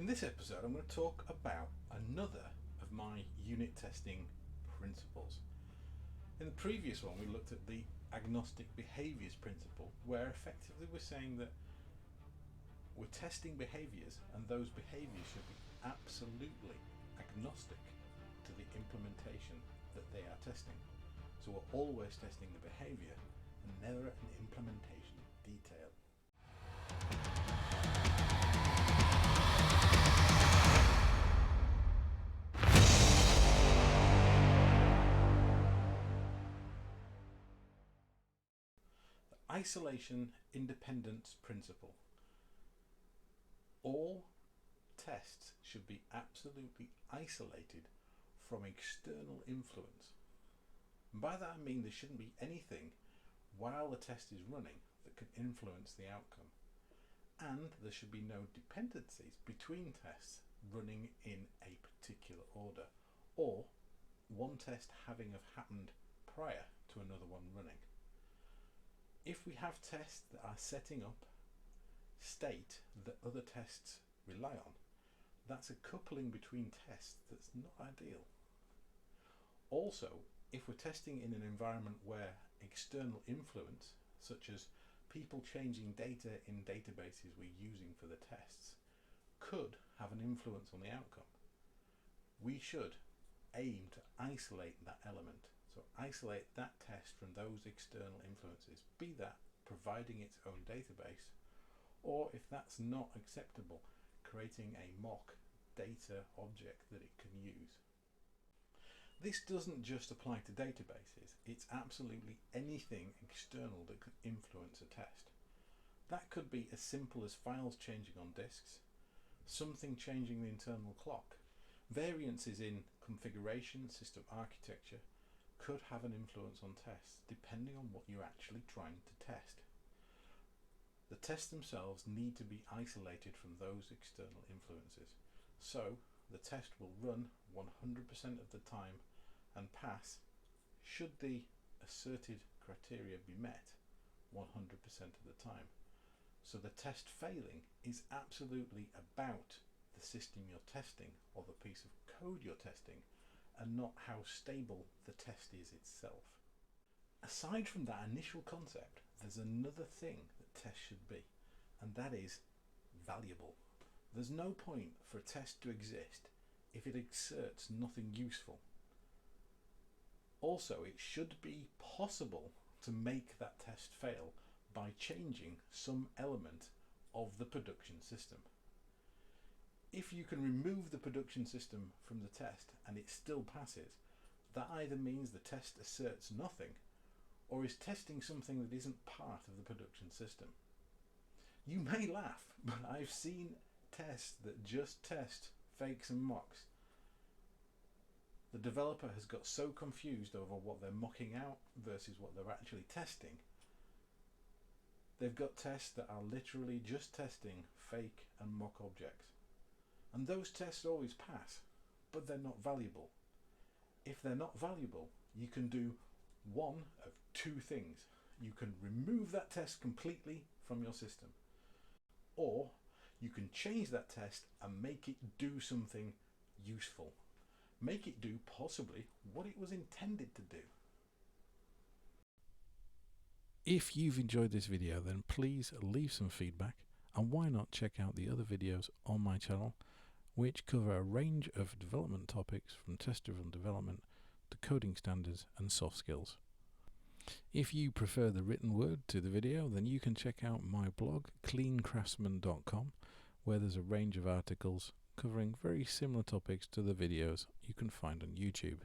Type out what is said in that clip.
In this episode, I'm going to talk about another of my unit testing principles. In the previous one, we looked at the Agnostic Behaviours Principle, where effectively we're saying that we're testing behaviours and those behaviours should be absolutely agnostic to the implementation that they are testing. So we're always testing the behaviour and never an implementation detail. The isolation independence principle. All tests should be absolutely isolated from external influence. And by that I mean there shouldn't be anything while the test is running that could influence the outcome. And there should be no dependencies between tests running in a particular order, or one test having happened prior to another one running. If we have tests that are setting up state that other tests rely on, that's a coupling between tests that's not ideal. Also, if we're testing in an environment where external influence, such as people changing data in databases we're using for the tests, could have an influence on the outcome, we should aim to isolate that element. So isolate that test from those external influences, be that providing its own database, or if that's not acceptable, creating a mock data object that it can use. This doesn't just apply to databases, it's absolutely anything external that could influence a test. That could be as simple as files changing on disks, something changing the internal clock. Variances in configuration, system architecture could have an influence on tests, depending on what you're actually trying to test. The tests themselves need to be isolated from those external influences, so the test will run 100% of the time and pass should the asserted criteria be met 100% of the time. So the test failing is absolutely about the system you're testing or the piece of code you're testing, and not how stable the test is itself. Aside from that initial concept, there's another thing that tests should be, and that is valuable. There's no point for a test to exist if it exerts nothing useful. Also, it should be possible to make that test fail by changing some element of the production system. If you can remove the production system from the test and it still passes, that either means the test asserts nothing or is testing something that isn't part of the production system. You may laugh, but I've seen tests that just test fakes and mocks. The developer has got so confused over what they're mocking out versus what they're actually testing. They've got tests that are literally just testing fake and mock objects. And those tests always pass, but they're not valuable. If they're not valuable, you can do one of two things. You can remove that test completely from your system, or you can change that test and make it do something useful. Make it do possibly what it was intended to do. If you've enjoyed this video, then please leave some feedback, and why not check out the other videos on my channel, which cover a range of development topics from test-driven development to coding standards and soft skills. If you prefer the written word to the video, then you can check out my blog cleancraftsman.com, where there's a range of articles covering very similar topics to the videos you can find on YouTube.